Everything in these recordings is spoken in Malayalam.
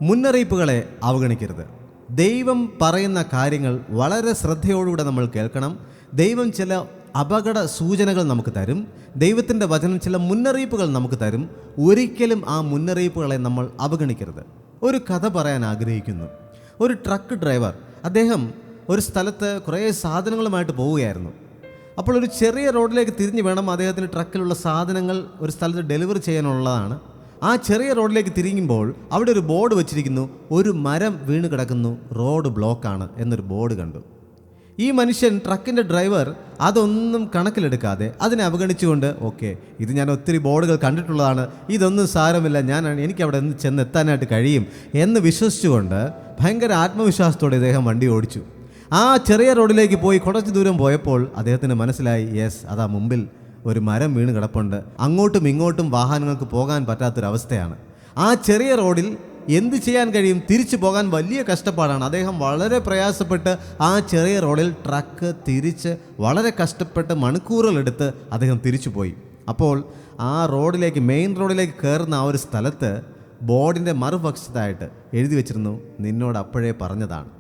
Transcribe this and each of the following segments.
മുന്നറിയിപ്പുകളെ അവഗണിക്കരുത്. ദൈവം പറയുന്ന കാര്യങ്ങൾ വളരെ ശ്രദ്ധയോടുകൂടെ നമ്മൾ കേൾക്കണം. ദൈവം ചില അപകട സൂചനകൾ നമുക്ക് തരും. ദൈവത്തിൻ്റെ വചനം ചില മുന്നറിയിപ്പുകൾ നമുക്ക് തരും. ഒരിക്കലും ആ മുന്നറിയിപ്പുകളെ നമ്മൾ അവഗണിക്കരുത്. ഒരു കഥ പറയാൻ ആഗ്രഹിക്കുന്നു. ഒരു ട്രക്ക് ഡ്രൈവർ, അദ്ദേഹം ഒരു സ്ഥലത്ത് കുറേ സാധനങ്ങളുമായിട്ട് പോവുകയായിരുന്നു. അപ്പോൾ ഒരു ചെറിയ റോഡിലേക്ക് തിരിഞ്ഞ് വേണം അദ്ദേഹത്തിന് ട്രക്കിലുള്ള സാധനങ്ങൾ ഒരു സ്ഥലത്ത് ഡെലിവറി ചെയ്യാനുള്ളതാണ്. ആ ചെറിയ റോഡിലേക്ക് തിരിയുമ്പോൾ അവിടെ ഒരു ബോർഡ് വെച്ചിരിക്കുന്നു, ഒരു മരം വീണ് കിടക്കുന്നു, റോഡ് ബ്ലോക്കാണ് എന്നൊരു ബോർഡ് കണ്ടു. ഈ മനുഷ്യൻ, ട്രക്കിൻ്റെ ഡ്രൈവർ, അതൊന്നും കണക്കിലെടുക്കാതെ അതിനെ അവഗണിച്ചുകൊണ്ട്, ഓക്കെ, ഇത് ഞാൻ ഒത്തിരി ബോർഡുകൾ കണ്ടിട്ടുള്ളതാണ്, ഇതൊന്നും സാരമില്ല, എനിക്കവിടെ ചെന്നെത്താനായിട്ട് കഴിയും എന്ന് വിശ്വസിച്ചുകൊണ്ട് ഭയങ്കര ആത്മവിശ്വാസത്തോടെ ഇദ്ദേഹം വണ്ടി ഓടിച്ചു. ആ ചെറിയ റോഡിലേക്ക് പോയി കുറച്ച് ദൂരം പോയപ്പോൾ അദ്ദേഹത്തിന് മനസ്സിലായി, അതാ മുമ്പിൽ ഒരു മരം വീണ് കിടപ്പുണ്ട്, അങ്ങോട്ടും ഇങ്ങോട്ടും വാഹനങ്ങൾക്ക് പോകാൻ പറ്റാത്തൊരവസ്ഥയാണ്. ആ ചെറിയ റോഡിൽ എന്ത് ചെയ്യാൻ കഴിയും? തിരിച്ചു പോകാൻ വലിയ കഷ്ടപ്പാടാണ്. അദ്ദേഹം വളരെ പ്രയാസപ്പെട്ട് ആ ചെറിയ റോഡിൽ ട്രക്ക് തിരിച്ച് വളരെ കഷ്ടപ്പെട്ട് മണിക്കൂറുകളെടുത്ത് അദ്ദേഹം തിരിച്ചു പോയി. അപ്പോൾ ആ റോഡിലേക്ക്, മെയിൻ റോഡിലേക്ക് കയറുന്ന ആ ഒരു സ്ഥലത്ത് ബോർഡിൻ്റെ മറുപക്ഷത്തായിട്ട് എഴുതി വെച്ചിരുന്നു, നിന്നോട് അപ്പോഴേ പറഞ്ഞതാണ്.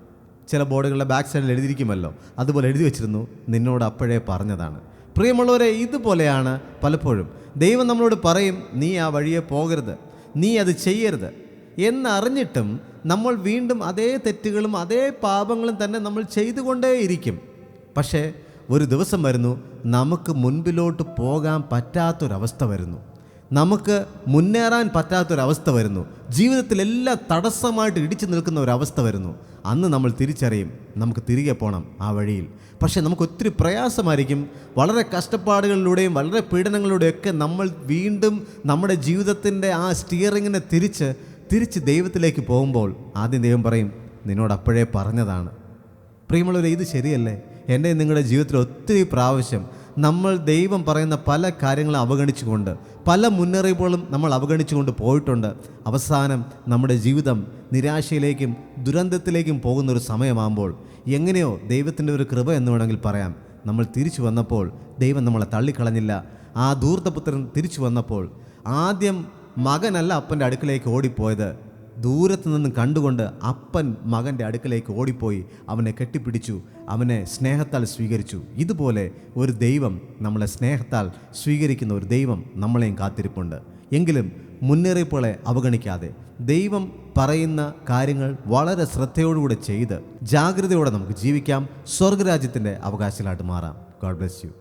ചില ബോർഡുകളുടെ ബാക്ക് സൈഡിൽ എഴുതിയിരിക്കുമല്ലോ, അതുപോലെ എഴുതി വെച്ചിരുന്നു, നിന്നോട് അപ്പോഴേ പറഞ്ഞതാണ്. പ്രിയമുള്ളവരെ, ഇതുപോലെയാണ് പലപ്പോഴും ദൈവം നമ്മളോട് പറയും, നീ ആ വഴിയെ പോകരുത്, നീ അത് ചെയ്യരുത് എന്നറിഞ്ഞിട്ടും നമ്മൾ വീണ്ടും അതേ തെറ്റുകളും അതേ പാപങ്ങളും തന്നെ നമ്മൾ ചെയ്തുകൊണ്ടേയിരിക്കും. പക്ഷേ ഒരു ദിവസം വരുന്നു, നമുക്ക് മുൻപിലോട്ട് പോകാൻ പറ്റാത്തൊരവസ്ഥ വരുന്നു, നമുക്ക് മുന്നേറാൻ പറ്റാത്തൊരവസ്ഥ വരുന്നു, ജീവിതത്തിലെല്ലാം തടസ്സമായിട്ട് ഇടിച്ചു നിൽക്കുന്ന ഒരവസ്ഥ വരുന്നു. അന്ന് നമ്മൾ തിരിച്ചറിയും, നമുക്ക് തിരികെ പോകണം ആ വഴിയിൽ. പക്ഷേ നമുക്ക് ഒത്തിരി പ്രയാസമായിരിക്കും. വളരെ കഷ്ടപ്പാടുകളിലൂടെയും വളരെ പീഡനങ്ങളിലൂടെയൊക്കെ നമ്മൾ വീണ്ടും നമ്മുടെ ജീവിതത്തിൻ്റെ ആ സ്റ്റിയറിങ്ങിനെ തിരിച്ച് ദൈവത്തിലേക്ക് പോകുമ്പോൾ ആദ്യം ദൈവം പറയും, നിന്നോട് അപ്പോഴേ പറഞ്ഞതാണ്. പ്രിയമുള്ളവരെ, ഇത് ശരിയല്ലേ? എൻ്റെ നിങ്ങളുടെ ജീവിതത്തിൽ ഒത്തിരി പ്രാവശ്യം നമ്മൾ ദൈവം പറയുന്ന പല കാര്യങ്ങളും അവഗണിച്ചുകൊണ്ട്, പല മുന്നറിയിപ്പുകളും നമ്മൾ അവഗണിച്ചുകൊണ്ട് പോയിട്ടുണ്ട്. അവസാനം നമ്മുടെ ജീവിതം നിരാശയിലേക്കും ദുരന്തത്തിലേക്കും പോകുന്നൊരു സമയമാകുമ്പോൾ എങ്ങനെയോ ദൈവത്തിൻ്റെ ഒരു കൃപ എന്ന് വേണമെങ്കിൽ പറയാം, നമ്മൾ തിരിച്ചു വന്നപ്പോൾ ദൈവം നമ്മളെ തള്ളിക്കളഞ്ഞില്ല. ആ ധൂർത്തപുത്രൻ തിരിച്ചു വന്നപ്പോൾ ആദ്യം മകനല്ല അപ്പൻ്റെ അടുക്കലേക്ക് ഓടിപ്പോയത്, ദൂരത്തു നിന്ന് കണ്ടുകൊണ്ട് അപ്പൻ മകൻ്റെ അടുക്കലേക്ക് ഓടിപ്പോയി അവനെ കെട്ടിപ്പിടിച്ചു, അവനെ സ്നേഹത്താൽ സ്വീകരിച്ചു. ഇതുപോലെ ഒരു ദൈവം, നമ്മളെ സ്നേഹത്താൽ സ്വീകരിക്കുന്ന ഒരു ദൈവം നമ്മളെയും കാത്തിരിപ്പുണ്ട്. എങ്കിലും മുന്നറിയിപ്പുകളെ അവഗണിക്കാതെ ദൈവം പറയുന്ന കാര്യങ്ങൾ വളരെ ശ്രദ്ധയോടുകൂടെ ചെയ്ത് ജാഗ്രതയോടെ നമുക്ക് ജീവിക്കാം. സ്വർഗരാജ്യത്തിൻ്റെ അവകാശികളായിട്ട് മാറാം. God bless you.